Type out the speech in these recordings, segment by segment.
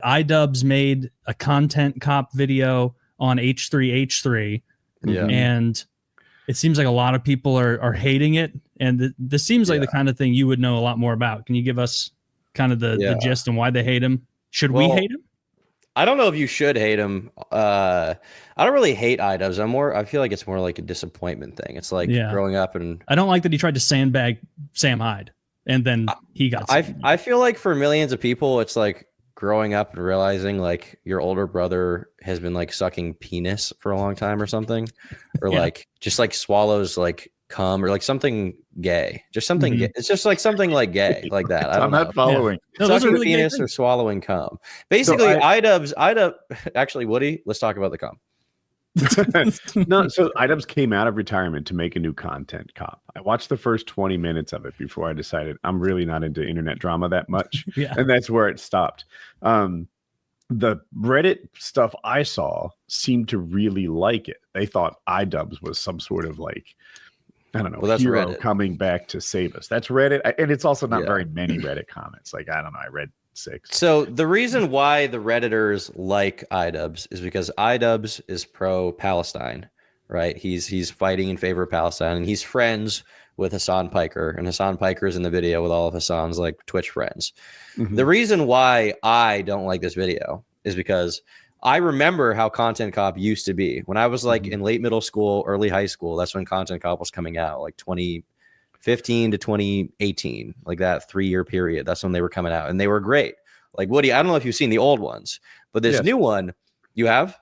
Idubbbz made a content cop video on H3H3. Yeah. And it seems like a lot of people are hating it. And this seems like the kind of thing you would know a lot more about. Can you give us kind of the gist and why they hate him? Should we hate him? I don't know if you should hate him. I don't really hate Idubbbz. I feel like it's more like a disappointment thing. It's like growing up, and I don't like that he tried to sandbag Sam Hyde and then he got I feel like for millions of people, it's like growing up and realizing like your older brother has been like sucking penis for a long time or something, or like just like swallows like cum or like something gay, just something gay. It's just like something like gay like that. I'm not following. No, those are really penis or swallowing cum. Basically, Idubbbz. Actually, Woody, let's talk about the cum. No, so Idubbbz came out of retirement to make a new content cop. I watched the first 20 minutes of it before I decided I'm really not into internet drama that much. And that's where it stopped. The Reddit stuff I saw seemed to really like it. They thought Idubbbz was some sort of like, I don't know, hero Reddit coming back to save us. That's Reddit. And it's also not very many Reddit comments. Like, I don't know, I read 6. So the reason why the Redditors like Idubbbz is because Idubbbz is pro-Palestine, right? He's fighting in favor of Palestine, and he's friends with Hassan Piker, and Hassan Piker is in the video with all of Hassan's like Twitch friends. The reason why I don't like this video is because I remember how Content Cop used to be when I was like in late middle school, early high school. That's when Content Cop was coming out, like 2015 to 2018, like that 3-year period. That's when they were coming out, and they were great. Like Woody, I don't know if you've seen the old ones, but this new one, you have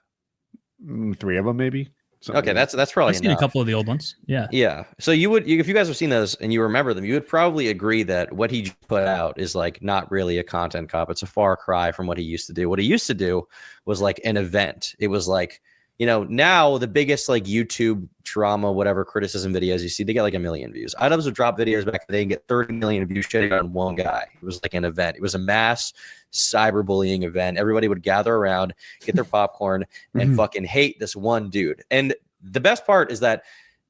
3 of them, maybe. Okay, that's probably I've seen a couple of the old ones. Yeah. So if you guys have seen those and you remember them, you would probably agree that what he put out is like not really a content cop. It's a far cry from what he used to do. What he used to do was like an event. It was like, now the biggest like YouTube drama, whatever criticism videos you see, they get like 1 million views. Idubbbz would drop videos back then and get 30 million views shitting on one guy. It was like an event. It was a mass cyberbullying event. Everybody would gather around, get their popcorn, and fucking hate this one dude. And the best part is that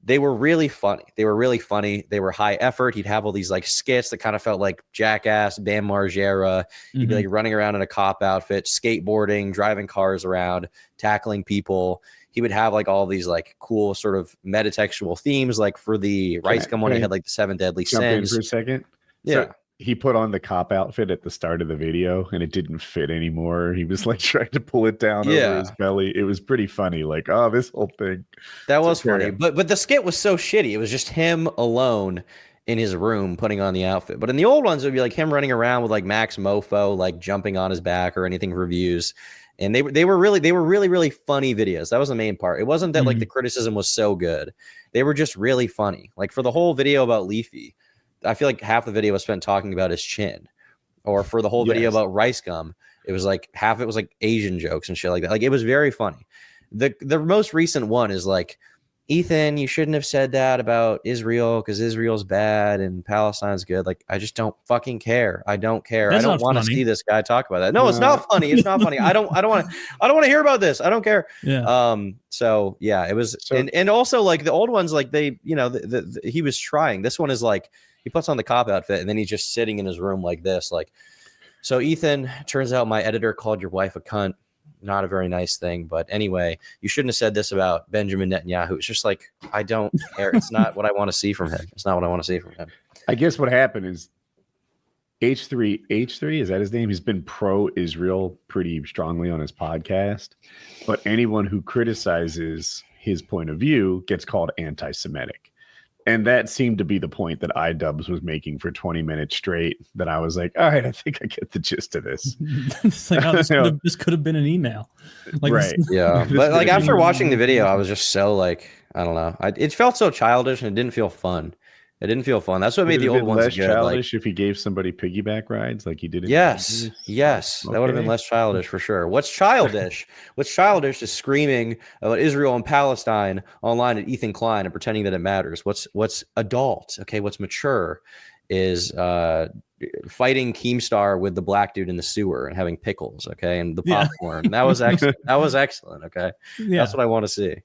they were really funny. They were high effort. He'd have all these like skits that kind of felt like Jackass, Bam Margera. He'd be like running around in a cop outfit, skateboarding, driving cars around, tackling people. He would have like all these like cool sort of metatextual themes, like for the Rice Gum one, he had like the 7 deadly sins. Jump in for a second. Yeah. So he put on the cop outfit at the start of the video and it didn't fit anymore. He was like trying to pull it down over his belly. It was pretty funny. Like, oh, this whole thing. That was funny. But the skit was so shitty. It was just him alone in his room putting on the outfit. But in the old ones, it would be like him running around with like Max Mofo, like jumping on his back or anything for views. And they were really funny videos. That was the main part. It wasn't that like the criticism was so good. They were just really funny. Like for the whole video about Leafy, I feel like half the video was spent talking about his chin, or for the whole video about Rice Gum, it was like half it was like Asian jokes and shit like that. Like it was very funny. The most recent one is like, Ethan, you shouldn't have said that about Israel because Israel's bad and Palestine's good. Like, I just don't fucking care. I don't care. I don't want to see this guy talk about that. No, it's not funny. It's not funny. I don't want to hear about this. I don't care. Yeah. So yeah, it was, and also like the old ones, like they, he was trying. This one is like, he puts on the cop outfit and then he's just sitting in his room like this. Like, so Ethan, turns out my editor called your wife a cunt. Not a very nice thing, but anyway, you shouldn't have said this about Benjamin Netanyahu. It's just like, I don't care. It's not what I want to see from him. It's not what I want to see from him. I guess what happened is H3, is that his name? He's been pro-Israel pretty strongly on his podcast, but anyone who criticizes his point of view gets called anti-Semitic. And that seemed to be the point that Idubbbz was making for 20 minutes straight. That I was like, all right, I think I get the gist of this. It's like, oh, this could have been an email. Like, right. Yeah. But like after watching the video, I was just so like, I don't know. It felt so childish and it didn't feel fun. It didn't feel fun. That's what made the old ones less good. Childish if he gave somebody piggyback rides like he did. Yes. That would have been less childish for sure. What's childish? What's childish is screaming about Israel and Palestine online at Ethan Klein and pretending that it matters. What's adult? Okay, what's mature is fighting Keemstar with the black dude in the sewer and having pickles. Okay, and the popcorn. That was excellent. Okay, that's what I want to see.